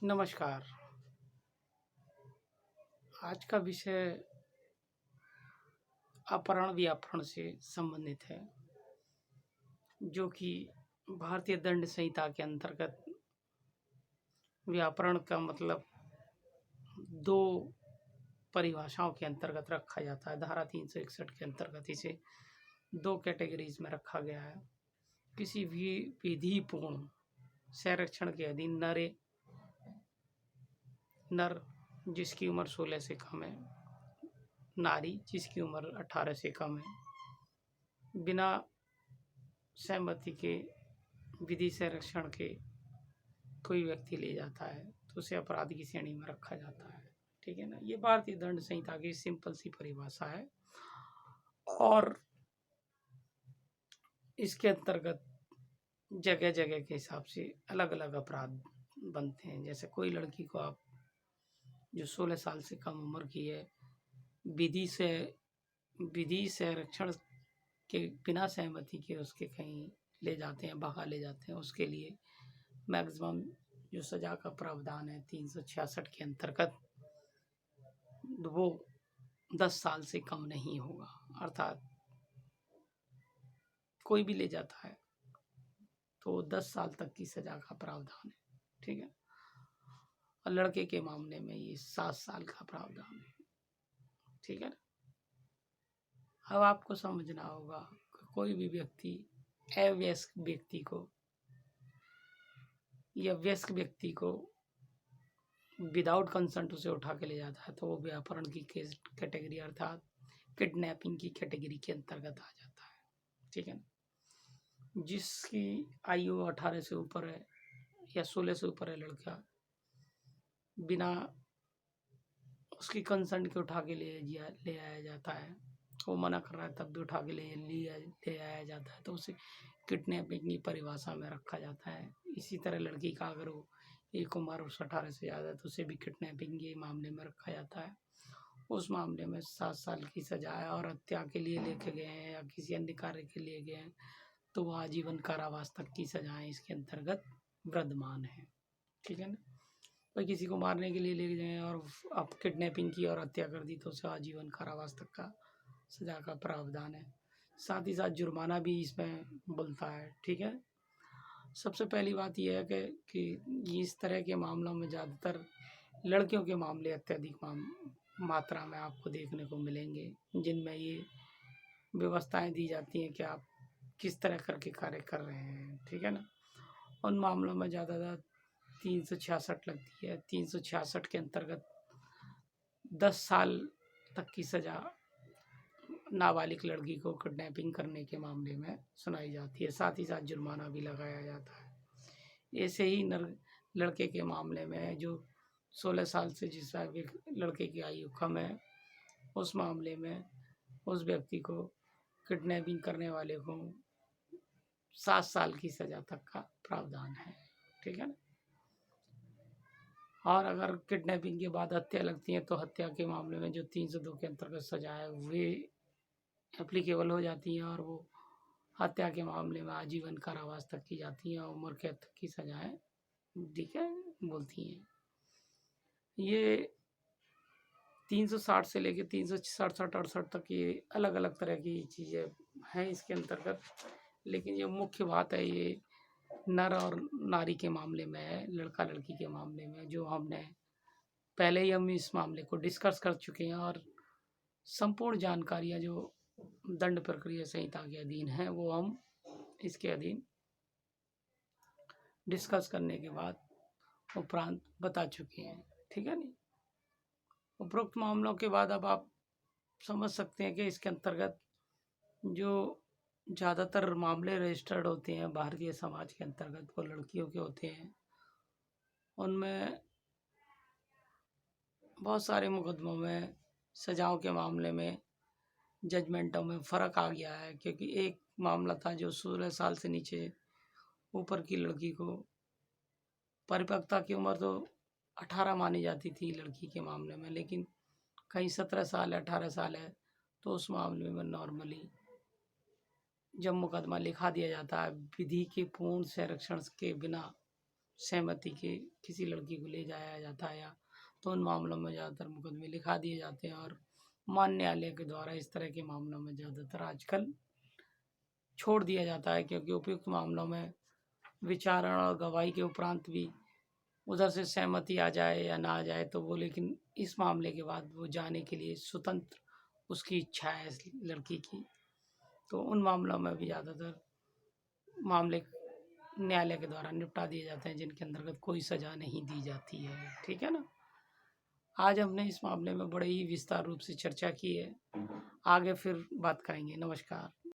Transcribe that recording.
नमस्कार। आज का विषय अपहरण व्यापरण से संबंधित है, जो कि भारतीय दंड संहिता के अंतर्गत व्यापरण का मतलब दो परिभाषाओं के अंतर्गत रखा जाता है। धारा 361 के अंतर्गत इसे दो कैटेगरीज में रखा गया है। किसी भी विधिपूर्ण संरक्षण के अधीन नर जिसकी उम्र 16 से कम है, नारी जिसकी उम्र 18 से कम है, बिना सहमति के विधि संरक्षण के कोई व्यक्ति ले जाता है तो उसे अपराध की श्रेणी में रखा जाता है। ठीक है ना। ये भारतीय दंड संहिता की सिंपल सी परिभाषा है और इसके अंतर्गत जगह जगह के हिसाब से अलग अलग अपराध बनते हैं। जैसे कोई लड़की को आप जो 16 साल से कम उम्र की है, विधि संरक्षण के बिना सहमति के उसके कहीं ले जाते हैं, भगा ले जाते हैं, उसके लिए मैक्सिमम जो सजा का प्रावधान है 366 के अंतर्गत वो 10 साल से कम नहीं होगा। अर्थात कोई भी ले जाता है तो 10 साल तक की सजा का प्रावधान है। ठीक है। और लड़के के मामले में ये 7 साल का प्रावधान है। ठीक है ना। अब आपको समझना होगा कि कोई भी व्यक्ति अवयस्क व्यक्ति को या वयस्क व्यक्ति को विदाउट कंसेंट उसे उठा के ले जाता है तो वो व्यापरण की कैटेगरी अर्थात किडनैपिंग की कैटेगरी के अंतर्गत आ जाता है। ठीक है ना। जिसकी आयु 18 से ऊपर है या 16 से ऊपर है, लड़का बिना उसकी कंसेंट के उठा के ले आया जाता है, वो मना कर रहा है तब भी उठा के ले आया जाता है तो उसे किडनैपिंग की परिभाषा में रखा जाता है। इसी तरह लड़की का अगर वो एक उम्र उस 18 से ज़्यादा है तो उसे भी किडनैपिंग के मामले में रखा जाता है। उस मामले में 7 साल की सजा है और हत्या के लिए लेके गए हैं या किसी अन्य कार्य के लिए गए हैं तो वह आजीवन कारावास तक की सजाएं इसके अंतर्गत विद्यमान है। ठीक है ना। कोई किसी को मारने के लिए ले गए और अब किडनैपिंग की और हत्या कर दी तो उसे आजीवन कारावास तक का सजा का प्रावधान है। साथ ही साथ जुर्माना भी इसमें बोलता है। ठीक है। सबसे पहली बात यह है कि इस तरह के मामलों में ज़्यादातर लड़कियों के मामले अत्यधिक मात्रा में आपको देखने को मिलेंगे, जिनमें ये व्यवस्थाएं दी जाती हैं कि आप किस तरह करके कार्य कर रहे हैं। ठीक है ना। उन मामलों में ज़्यादातर 366 लगती है। 366 के अंतर्गत 10 साल तक की सजा नाबालिग लड़की को किडनैपिंग करने के मामले में सुनाई जाती है। साथ ही साथ जुर्माना भी लगाया जाता है। ऐसे ही लड़के के मामले में जो 16 साल से जिस लड़के की आयु कम है, उस मामले में उस व्यक्ति को किडनैपिंग करने वाले को 7 साल की सजा तक का प्रावधान है। ठीक है ना। और अगर किडनैपिंग के बाद हत्या लगती है तो हत्या के मामले में जो 302 के अंतर्गत सजा है वे एप्लीकेबल हो जाती हैं और वो हत्या के मामले में आजीवन कारावास तक की जाती हैं और उम्र कैद तक की सजाएं ठीक है बोलती हैं। ये 360 से लेके 367-68 तक ये अलग अलग तरह की चीज़ें हैं इसके अंतर्गत, लेकिन ये मुख्य बात है ये नर और नारी के मामले में है, लड़का लड़की के मामले में, जो हमने पहले ही हम इस मामले को डिस्कस कर चुके हैं और संपूर्ण जानकारियाँ जो दंड प्रक्रिया संहिता के अधीन है वो हम इसके अधीन डिस्कस करने के बाद उपरांत बता चुके हैं। ठीक है नहीं। उपरोक्त मामलों के बाद अब आप समझ सकते हैं कि इसके अंतर्गत जो ज़्यादातर मामले रजिस्टर्ड होते हैं भारतीय समाज के अंतर्गत वो लड़कियों के होते हैं। उनमें बहुत सारे मुकदमों में सजाओं के मामले में जजमेंटों में फ़र्क आ गया है, क्योंकि एक मामला था जो 16 साल से नीचे ऊपर की लड़की को परिपक्वता की उम्र तो 18 मानी जाती थी लड़की के मामले में, लेकिन कहीं 17 साल है 18 साल है तो उस मामले में नॉर्मली जब मुकदमा लिखा दिया जाता है विधि के पूर्ण संरक्षण के बिना सहमति के किसी लड़की को ले जाया जाता है या तो उन मामलों में ज़्यादातर मुकदमे लिखा दिए जाते हैं और मान्य न्यायालय के द्वारा इस तरह के मामलों में ज़्यादातर आजकल छोड़ दिया जाता है, क्योंकि उपयुक्त मामलों में विचारण और गवाही के उपरांत भी उधर से सहमति आ जाए या ना आ जाए तो वो, लेकिन इस मामले के बाद वो जाने के लिए स्वतंत्र उसकी इच्छा है इस लड़की की, तो उन मामलों में भी ज़्यादातर मामले न्यायालय के द्वारा निपटा दिए जाते हैं जिनके अंतर्गत कोई सज़ा नहीं दी जाती है। ठीक है ना। आज हमने इस मामले में बड़े ही विस्तार रूप से चर्चा की है, आगे फिर बात करेंगे। नमस्कार।